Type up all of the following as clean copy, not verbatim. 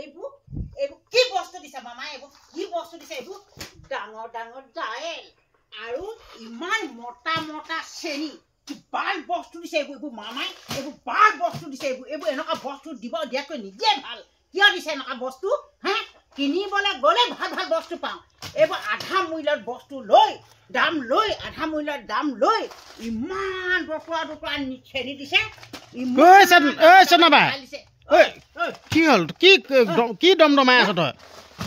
এইবোৰ কি বস্তু দিছে মামাই এইবোৰ কি বস্তু দিছে এইবোৰ ডাঙৰ ডাঙৰ দাইল আৰু ইমান মোটা মোটা চেনি বাল বস্তু দিছে এইবোৰ মামাই এইবোৰ বাল বস্তু দিছে এইবোৰ এনেকুৱা বস্তু দিব দিয়াকৈ নিদিয়ে ভাল কিয় দিছে এনেকুৱা বস্তু হে কিনিবলৈ গ'লে ভাল ভাল বস্তু পাওঁ এইবোৰ আধা মূল্যৰ বস্তু লৈ দাম লৈ আধা মূল্যৰ দাম লৈ ইমান বকৰা বকৰা চেনি দিছে কি হ'ল কি দমদমাই আছ তই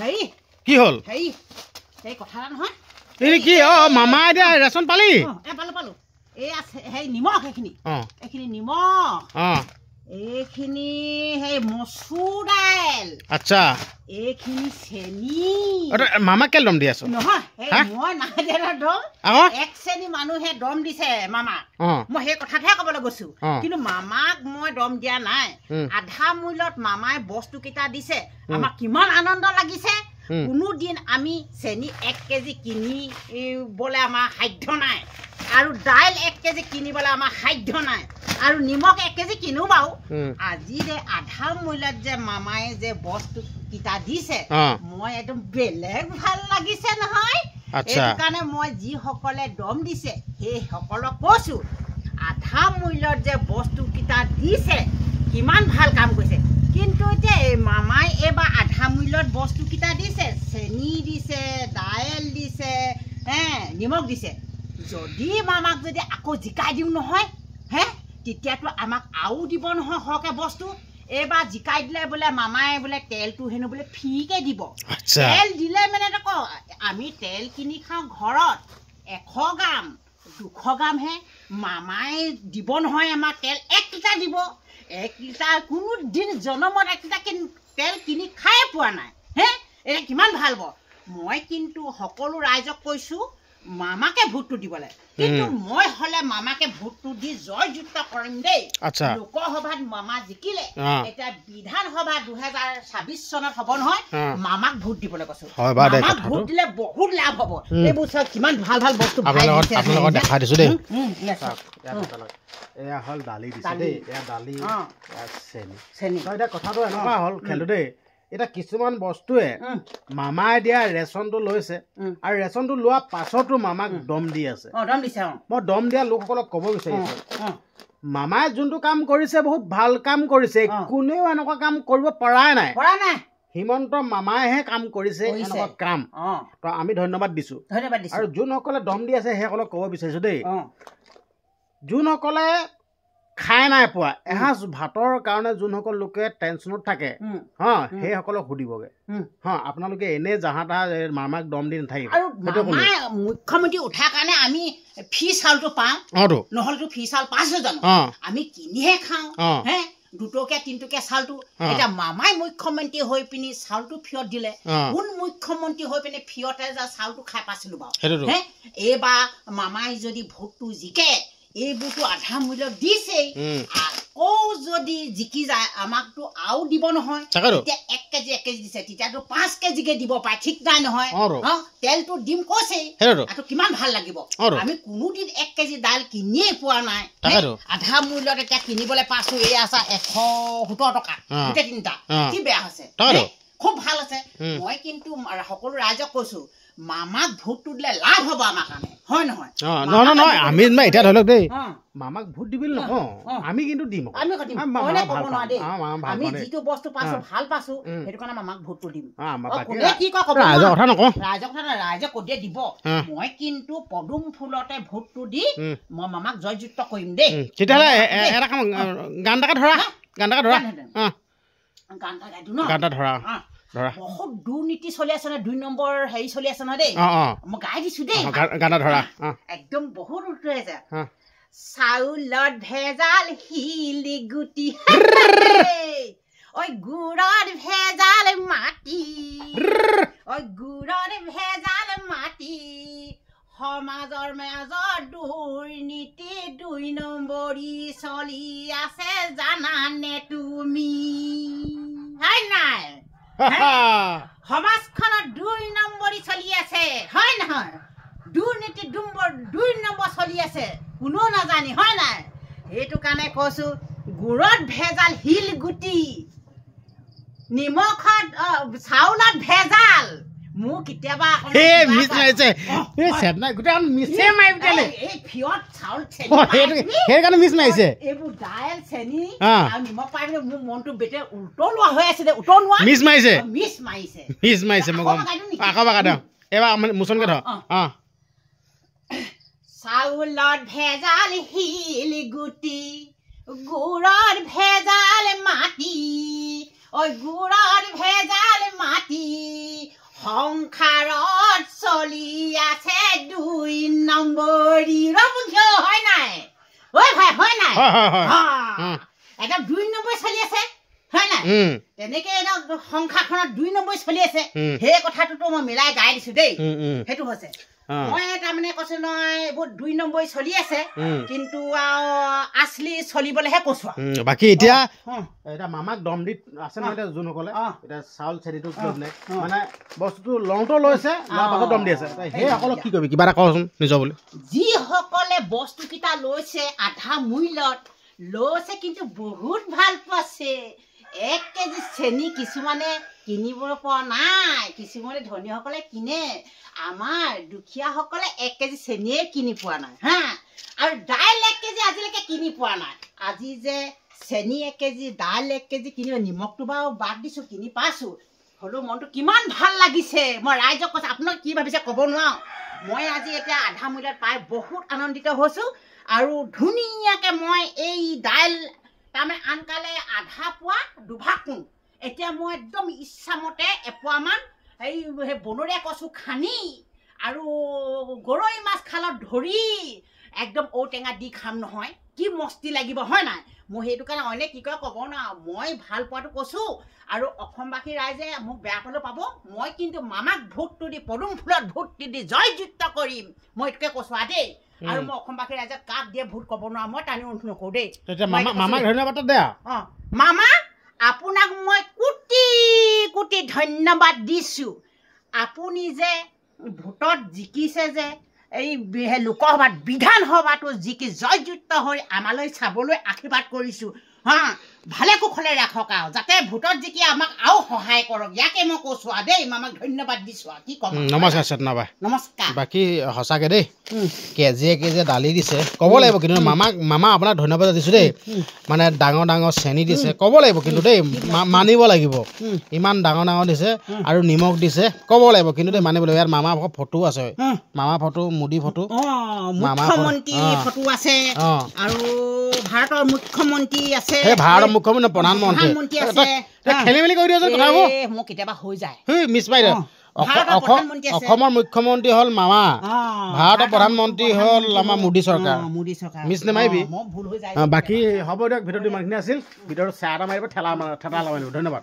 হেৰি কি হ'ল হেৰি এই কথা নহয় এই কি মামা এতিয়া ৰেচন পালি পালো এই আছে সেই নিমখ এইখিনি নিমখ এইখিনি সেই মচুৰ দাইল আচ্ছা এইখিনি চেনি মামা কেলে দম দি আছ নহয় মই নাই দিয়া দম এক শ্ৰেণী মানুহে দম দিছে মামাক মই সেই কথাটোহে ক'বলৈ গৈছো কিন্তু মামাক মই দম দিয়া নাই আধা মূল্যত মামাই বস্তু কেইটা দিছে আমাক কিমান আনন্দ লাগিছে কোনো দিন আমি চেনি 1 কেজি কিনিবলৈ আমাৰ সাধ্য নাই আৰু দাইল 1 কেজি কিনিবলৈ আমাৰ সাধ্য নাই আৰু নিমখ 1 কেজি কিনো বাৰু আজি যে আধা মূল্যত যে মামাই যে বস্তু কিটা দিছে মই একদম বেলেগ ভাল লাগিছে নহয় এই কাৰণে মই যি সকলে দম দিছে সেই সকলক কৈছো আধা মূল্যত যে বস্তু কিটা দিছে কিমান ভাল কাম কৰিছে কিন্তু এতিয়া এই মামাই এবাৰ আধা মূল্যত বস্তু কিটা দিছে চেনি দিছে দাইল দিছে নিমখ দিছে যদি মামাক যদি আকৌ জিকাই দিওঁ নহয় তেতিয়াতো আমাক আৰু দিব নহয় সৰহকৈ বস্তু এইবাৰ জিকাই দিলে বোলে মামাই বোলে তেলটো হেনো বোলে ফ্ৰীকে দিব তেল দিলে মানে আমি তেল কিনি খাওঁ ঘৰত 100 গ্ৰাম 200 গ্ৰামহে মামাই দিব নহয় আমাক তেল 1 লিটাৰ দিব 1 লিটাৰ কোনো দিন জনমত 1 লিটাৰ তেল কিনি খাই পোৱা নাই এটা কিমান ভাল হ'ব মই কিন্তু সকলো ৰাইজক কৈছো মামাকে ভোটটো দিবলৈ কিন্তু মই হলে মামাকে ভোটটো দি জয়যুক্ত কৰিম দেই লোকসভাত মামা জিকিলে এটা বিধানসভা 2026 চনত হ'ব নহয় মামাক ভোট দিবলৈ কৈছো মামাক ভোট দিলে বহুত লাভ হ'ব এইবোৰ চব কিমান ভাল ভাল বস্তু আপোনালোকক দেখাই দিছো দেই এয়া হল দালি দিছে দেই এয়া দালি চেনি এতিয়া কথাটো এনেকুৱা হল খেলো দেই এটা কিছুমান বস্তুৱে মামাই দিয়া ৰেচনটো লৈছে আৰু ৰেচনটো লোৱা পাছতো মামাক দম দি আছে মই দম দিয়া লোকসকলক ক'ব বিচাৰিছো মামাই যোনটো কাম কৰিছে বহুত ভাল কাম কৰিছে কোনেও এনেকুৱা কাম কৰিব পৰা নাই হিমন্ত মামাইহে কাম কৰিছে এনেকুৱা কাম তো আমি ধন্যবাদ দিছো আৰু যোনসকলে দম দি আছে সেইসকলক ক'ব বিচাৰিছো দেই যোনসকলে খাই নাই পোৱা এসাঁজ ভাতৰ কাৰণে যোনসকল লোকে টেনচনত থাকে সেইসকলক সুধিবগে আপোনালোকে এনে জাহা তাহা মামাক দম দি নাথাকিব মুখ্যমন্ত্ৰী উঠাৰ কাৰণে আমি ফ্ৰী চাউলটো পাওঁ নহ'লেতো ফ্ৰী চাউল পাইছো জানো আমি কিনিহে খাওঁ 2 টকীয়া 3 টকীয়া চাউলটো এতিয়া মামাই মুখ্যমন্ত্ৰী হৈ পিনি চাউলটো ফ্ৰীত দিলে কোন মুখ্যমন্ত্ৰী হৈ পিনি ফ্ৰীতে যা চাউলটো খাই পাইছিলো বাৰু এইবাৰ মামাই যদি ভোটটো জিকে এইবোৰতো আধা মূল্য দিছেই আকৌ যদি জিকি যায় আমাকতো আৰু দিব নহয় এতিয়া 1 কেজি দিছে তেতিয়াতো 5 কেজিকে দিব পাৰে ঠিক নাই নহয় তেলটো দিম কৈছেই আৰু কিমান ভাল লাগিব আমি কোনোদিন 1 কেজি দাইল কিনিয়ে পোৱা নাই আধা মূল্যত এতিয়া কিনিবলৈ পাইছো এই আছা 170 টকা গোটেই তিনিটা কি বেয়া হৈছে খুব ভাল আছে মই কিন্তু সকলো ৰাইজক কৈছো মামাক ভোটটো দিলে লাভ হ'ব আমাৰ কাৰণে হয় নহয় নহয় আমি এতিয়া ধৰি লওক দেই মামাক ভোট দিবলৈ নকওঁ আমি কিন্তু দিম আমি যিটো বস্তু পাইছো ভাল পাইছো সেইটো কাৰণে মামাক ভোটটো দিম ৰাইজে কদিয়ে দিব মই কিন্তু পদুম ফুলতে ভোটটো দি মই মামাক জয়যুক্ত কৰিম দেই তেতিয়াহ'লে এটা কাম গান এটা ধৰা ধৰা বহুত দুৰ্নীতি চলি আছে নহয় 2 নম্বৰ হেৰি চলি আছে নহয় দেই মই গাই দিছো দেই গানা ধৰা একদম বহুত উঠি আছে চাউলত ভেজাল হিলি গুটি ঐ গুড়ত ভেজাল মাটি সমাজৰ মাজত দুৰ্নীতি 2 নম্বৰী চলি আছে জানানে তুমি হয় নাই সমাজখনত 2 নম্বৰী চলি আছে হয় নহয় দুৰ্নীতি 2 নম্বৰ চলি আছে কোনো নাজানি হয় নাই সেইটো কাৰণে কৈছো গুড়ত ভেজাল হিল গুটি নিমখত চাউলত ভেজাল মোৰ কেতিয়াবা মিছ মাৰিছে মিছে মাৰি পেলাই এই ফিয়ত চাউল সেইকাৰণে মিছ মাৰিছে এইবোৰ দাইল চেনি আৰু নিমখ পাই পেলাই মোৰ মনটো বেটে উতলোৱা হৈ আছে উতলোৱা মিছ মাৰিছে মই আকৌ বাকা দিওঁ এবাৰ মোচনকে ধৰ চাউলত ভেজাল শিল গুটি গুড়ৰ ভেজাল মাটি গুড়ৰ ভেজাল মাটি সংসাৰত চলি আছে 2 নম্বৰী ৰবুকিয় হয় নাই ঐ ভাই হয় নাই এটা 2 নম্বৰ চলি আছে হয় নাই তেনেকে এটা সংসাৰখনত 2 নম্বৰ চলি আছে সেই কথাটোতো মই মিলাই গাই দিছো দেই সেইটো হৈছে মই তাৰমানে কৈছো নহয় এইবোৰ 2 নম্বৰ চলি আছে কিন্তু আছলি চলিবলেহে কৈছো বাকী এতিয়া এটা মামাক দম দি আছে নহয় এতিয়া যোনসকলে এতিয়া চাউল চেনিটো মানে বস্তুটো লওঁতো লৈছে লোৱাৰ পাছত দম দি আছে সেইসকলক কি কৰিবি কিবা এটা কচোন নিজৰ বুলি যিসকলে বস্তুকেইটা লৈছে আধা মূল্যত লৈছে কিন্তু বহুত ভাল পাইছে 1 কেজি চেনি কিছুমানে কিনিব পৰা নাই কিছুমানে ধনীসকলে কিনে আমাৰ দুখীয়াসকলে 1 কেজি চেনিয়ে কিনি পোৱা নাই হা আৰু দাইল 1 কেজি আজিলৈকে কিনি পোৱা নাই আজি যে চেনি 1 কেজি দাইল 1 কেজি কিনিব নিমখটো বাৰু বাদ দিছো কিনি পাইছো হলো মনটো কিমান ভাল লাগিছে মই ৰাইজক কৈছো আপোনাক কি ভাবিছে ক'ব নোৱাৰো মই আজি এতিয়া আধা মূল্যত পাই বহুত আনন্দিত হৈছো আৰু ধুনীয়াকে মই এই দাইল তাৰমানে আনকালে আধা পোৱা দুভাগ কোন এতিয়া মই একদম ইচ্ছামতে এপোৱামান এই বনৰীয়া কচু খানি আৰু গৰৈ মাছ খালত ধৰি একদম ঔটেঙা দি খাম নহয় কি মস্তি লাগিব হয় নাই মই সেইটো কাৰণে অনেক কি কয় ক'ব না মই ভাল পোৱাটো কৈছো আৰু অসমবাসী ৰাইজে মোক বেয়া পালেও পাব মই কিন্তু মামাক ভোটটো দি পদুম ফুলত ভোটটো দি জয়যুক্ত কৰিম মই এইটোকে কৈছো দেই আৰু মই অসমবাসী ৰাইজক কাক দিয়ে ভোট ক'ব নোৱাৰো মই টানি অনু নকৰো দেই মামাক ধন্যবাদ দে মামা আপোনাক মই কোটি কোটি ধন্যবাদ দিছো আপুনি যে ভোটত জিকিছে যে এই লোকসভাত বিধানসভাটো জিকি জয়যুক্ত হৈ আমালৈ চাবলৈ আশীৰ্বাদ কৰিছো হা ভালে কুশলে ৰাখক আৰু যাতে ভোটত জিকি আমাক আৰু সহায় কৰক ইয়াকে মই কৈছো দেই মামাক ধন্যবাদ দিছো কি ক'ম নমস্কাৰ বাকী সঁচাকে দেই কেজিয়ে দালি দিছে ক'ব লাগিব কিন্তু মামা আপোনাক ধন্যবাদ দিছো দেই মানে ডাঙৰ ডাঙৰ চেনি দিছে ক'ব লাগিব কিন্তু দেই মানিব লাগিব ইমান ডাঙৰ দিছে আৰু নিমখ দিছে ক'ব লাগিব কিন্তু দেই মানিব লাগিব ইয়াত মামা ফটো আছে মামা ফটো মোদী ফটো মুখ্যমন্ত্ৰী ফটো আছে আৰু ভাৰতৰ মুখ্যমন্ত্ৰী আছে ভাৰতৰ মুখ্যমন্ত্ৰী প্ৰধানমন্ত্ৰী আছে খেলি মেলি কৰি দিয়ক কথাবোৰ মোক কেতিয়াবা হৈ যায় মিছ পাই অসমৰ মুখ্যমন্ত্ৰী হ'ল মামা ভাৰতৰ প্ৰধানমন্ত্ৰী হ'ল আমাৰ মোদী চৰকাৰ মিছ নেমাৰিবি বাকী হ'ব দিয়ক ভিডিঅ'টো ইমানখিনি আছিল ভিডিঅ'টো শ্বেয়াৰ এটা মাৰিব ঠেলা মাৰিব ধন্যবাদ